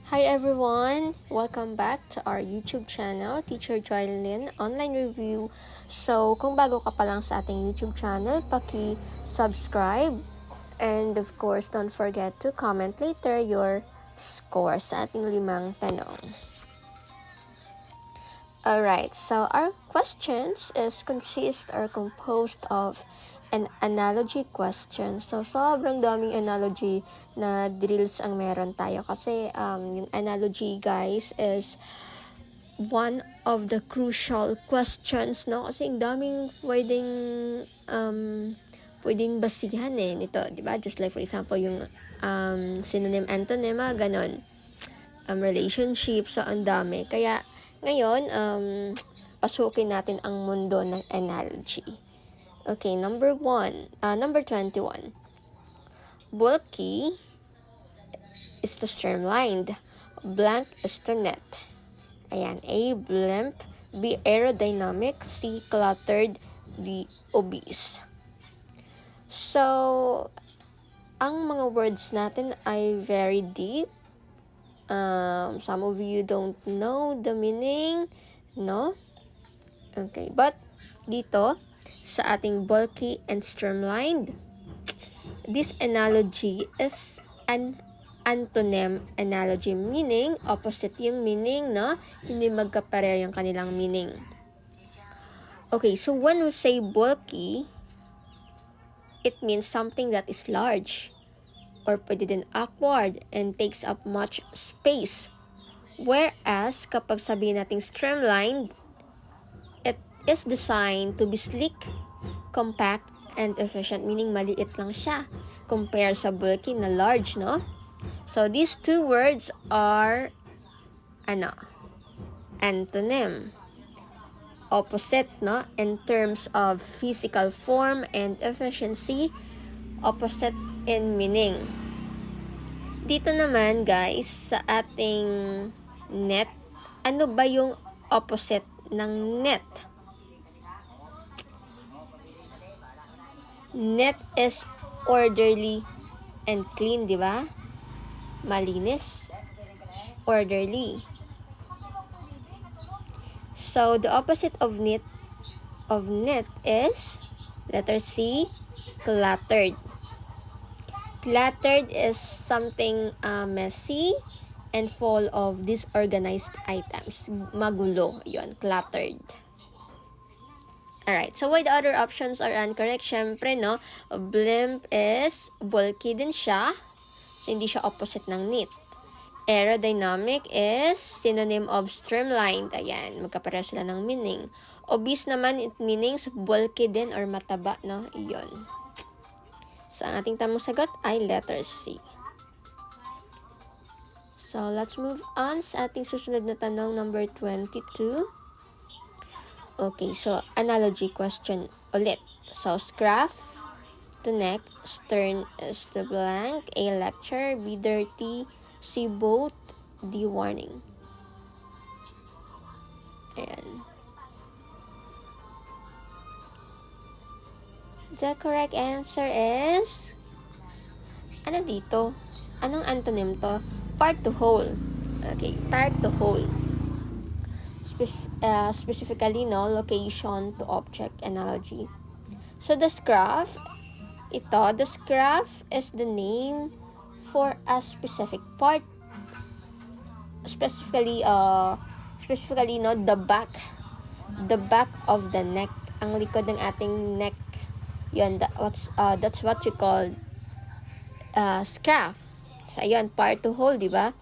Hi everyone! Welcome back to our YouTube channel, Teacher Joylyn Online Review. So, kung bago ka pa lang sa ating YouTube channel, paki-subscribe. And of course, don't forget to comment later your score sa ating 5 tanong. Alright, so our questions is consist or composed of an analogy question. So, sobrang daming analogy na drills ang meron tayo. Kasi, yung analogy, guys, is one of the crucial questions, no? Kasi, ang daming pwedeng basihan nito, di ba? Just like, for example, yung synonym, antonym, ganon. Relationship, so, ang dami. Kaya, ngayon, pasukin natin ang mundo ng analogy. Okay, number 21. Bulky is the streamlined. Blank is the net. Ayan, A, blimp. B, aerodynamic. C, cluttered. D, obese. So, ang mga words natin ay very deep. Some of you don't know the meaning, no? Okay, but dito, sa ating bulky and streamlined, this analogy is an antonym analogy, meaning opposite yung meaning, no? Hindi magkapareho yung kanilang meaning. Okay, so when we say bulky, it means something that is large or pwede din awkward and takes up much space. Whereas kapag sabihin nating streamlined, is designed to be sleek, compact, and efficient, meaning maliit lang siya compare sa bulky na large, no? So, these two words are antonym. Opposite, no? In terms of physical form and efficiency, opposite in meaning. Dito naman, guys, sa ating net, ano ba yung opposite ng net? Net is orderly and clean, di ba? Malinis, orderly. So, the opposite of net is letter C, cluttered. Cluttered is something messy and full of disorganized items. Magulo, yon, cluttered. Alright, so why the other options are incorrect? Syempre, no, blimp is bulky din siya. So, hindi siya opposite ng neat. Aerodynamic is synonym of streamlined. Ayan, magkapareho sila ng meaning. Obese naman, it meanings bulky din or mataba, no? Iyon. So, ang ating tamang sagot ay letter C. So, let's move on sa ating susunod na tanong, number 22. Okay, so analogy question ulit. So, scruff, the neck, stern is the blank, A, lecture, B, dirty, C, boat, D, warning. Ayan. The correct answer is, ano dito? Anong antonym to? Part to whole. Okay, part to whole. Specifically, no, location to object analogy. So, the scruff is the name for a specific part. Specifically, no, the back of the neck, ang likod ng ating neck. Yun, that's what you call scruff. So, ayun, part to whole, di ba?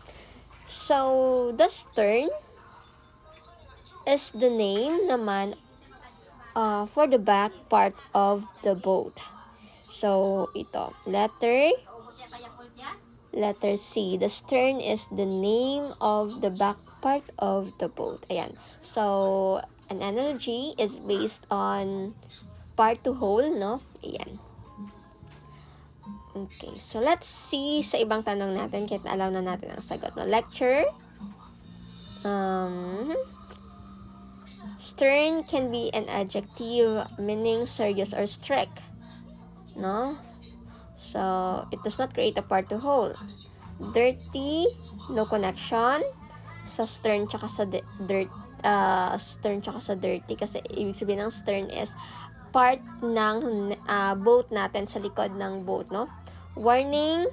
So, the stern is the name naman for the back part of the boat. So, ito. Letter C. The stern is the name of the back part of the boat. Ayan. So, an analogy is based on part to whole, no? Ayan. Okay. So, let's see sa ibang tanong natin kahit alam na natin ang sagot. No? Lecture. Stern can be an adjective meaning serious or strict, no? So, it does not create a part to whole. Dirty, no connection sa stern tsaka sa stern tsaka sa dirty, kasi ibig sabihin ng stern is part ng boat natin, sa likod ng boat, no? Warning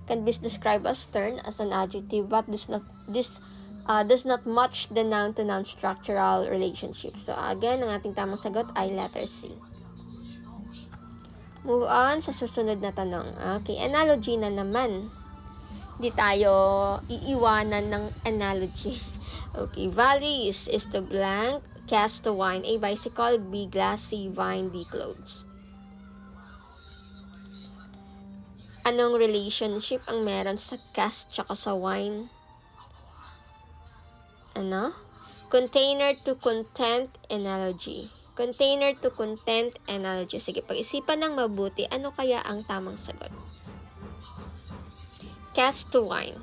can be described as stern as an adjective, but does not match the noun to noun structural relationship. So again, ang ating tamang sagot ay letter C. Move on sa susunod na tanong. Okay, analogy na naman. Hindi tayo iiwanan ng analogy. Okay, valleys is the blank, cast to wine, A, bicycle, B, glass, C, vine, D, clothes. Anong relationship ang meron sa cast tsaka sa wine? Ano? Container to content analogy. Container to content analogy. Sige, pag-isipan ng mabuti, ano kaya ang tamang sagot? Cast to wine.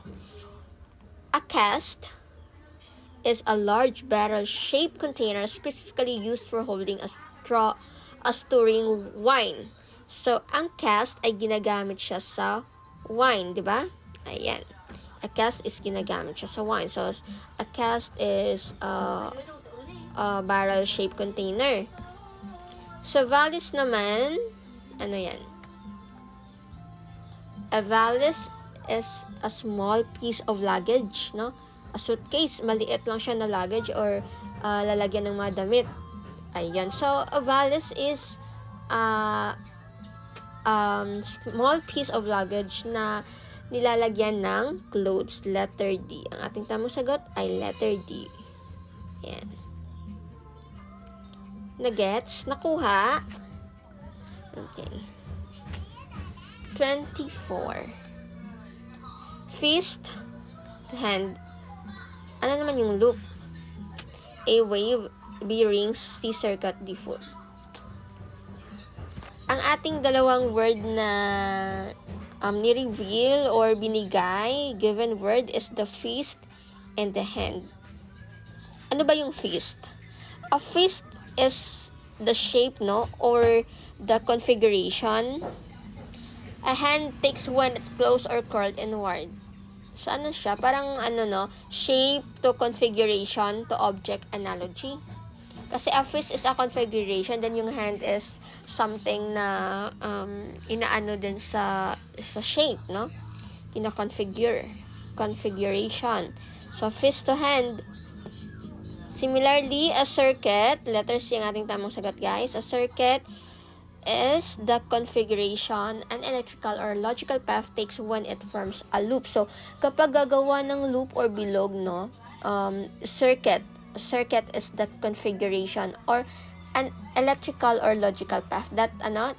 A cast is a large barrel-shaped container specifically used for holding a storing wine. So, ang cast ay ginagamit siya sa wine, di ba? Ayan. A cast is ginagamit siya sa wine. So, a cast is a barrel-shaped container. Sa valise naman, ano yan? A valise is a small piece of luggage, no? A suitcase, maliit lang siya na luggage or lalagyan ng mga damit. Ayan. So, a valise is small piece of luggage na nilalagyan ng clothes. Letter D. Ang ating tamang sagot ay letter D. Ayan. Nagets? Nakuha? Okay. 24. Fist to hand. Ano naman yung loop? A, wave. B, rings. C, circuit. D, foot. Ang ating dalawang word na ni-reveal or binigay, given word, is the fist and the hand. Ano ba yung fist? A fist is the shape, no? Or the configuration. A hand takes when it's closed or curled inward. So, ano siya? Parang, shape to configuration to object analogy. Kasi a fist is a configuration, then yung hand is something na inaano din sa shape, no? Configuration. So, fist to hand. Similarly, a circuit, letter C ang ating tamang sagot, guys. A circuit is the configuration an electrical or logical path takes when it forms a loop. So, kapag gagawa ng loop or bilog, no, circuit is the configuration or an electrical or logical path that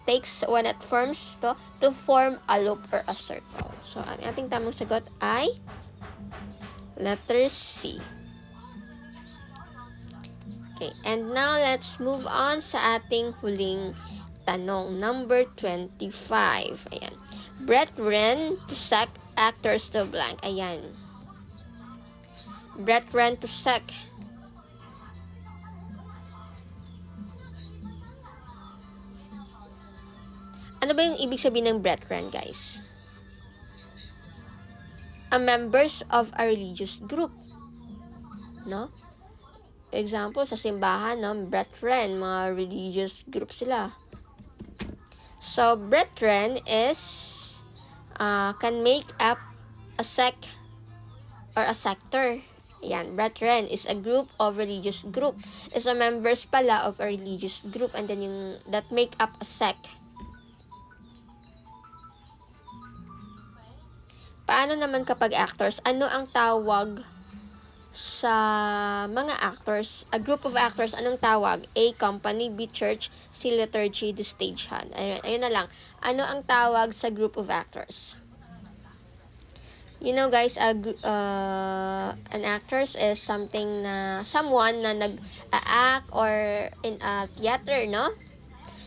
takes when it forms to form a loop or a circle. So, ang ating tamang sagot ay letter C. Okay, and now let's move on sa ating huling tanong, number 25. Ayan. Brethren to sack, actors to blank. Ayan. Brethren to sack. Ano ba yung ibig sabihin ng brethren, guys? A members of a religious group. No? Example, sa simbahan, no? Brethren, mga religious group sila. So, brethren is can make up a sect or a sector. Ayan, brethren is a group of religious group. Is a members pala of a religious group, and then yung that make up a sect. Paano naman kapag actors? Ano ang tawag sa mga actors? A group of actors, anong tawag? A, company. B, church. C, liturgy. D, stagehand. Ayun na lang. Ano ang tawag sa group of actors? You know, guys, an actors is someone na nag-act or in a theater, no?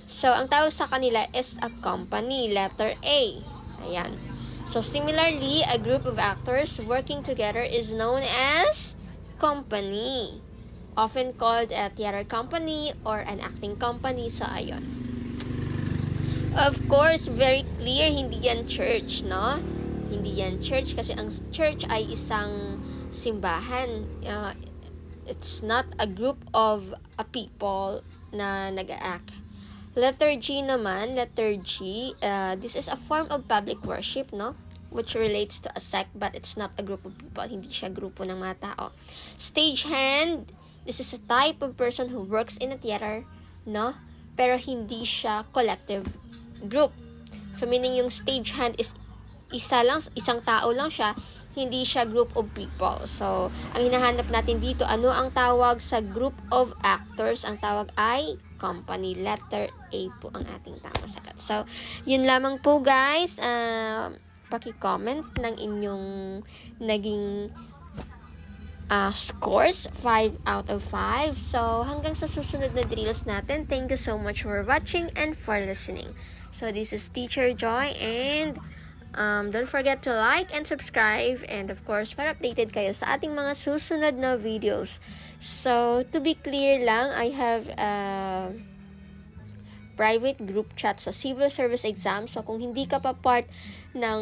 So, ang tawag sa kanila is a company. Letter A. Ayan. So, similarly, a group of actors working together is known as company. Often called a theater company or an acting company. So, ayun. Of course, very clear, hindi yan church, no? Hindi yan church kasi ang church ay isang simbahan. It's not a group of people na nag-act. Letter G naman, letter G, this is a form of public worship, no? Which relates to a sect, but it's not a group of people. Hindi siya grupo ng mga tao. Stagehand, this is a type of person who works in a theater, no? Pero hindi siya collective group. So, meaning yung stagehand is isang tao lang siya, hindi siya group of people. So, ang hinahanap natin dito, ano ang tawag sa group of actors? Ang tawag ay company. Letter A po ang ating tamang sagot. So, yun lamang po guys. Paki-comment ng inyong naging scores, 5 out of 5. So, hanggang sa susunod na drills natin, thank you so much for watching and for listening. So, this is Teacher Joy and don't forget to like and subscribe and of course, para updated kayo sa ating mga susunod na videos. So, to be clear lang, I have a private group chat sa civil service exam. So, kung hindi ka pa part ng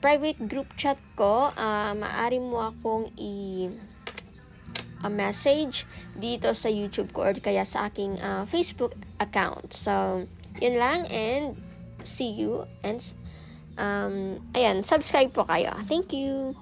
private group chat ko, maaari mo akong message dito sa YouTube ko or kaya sa aking Facebook account. So, yun lang and see you and subscribe po kayo. Thank you!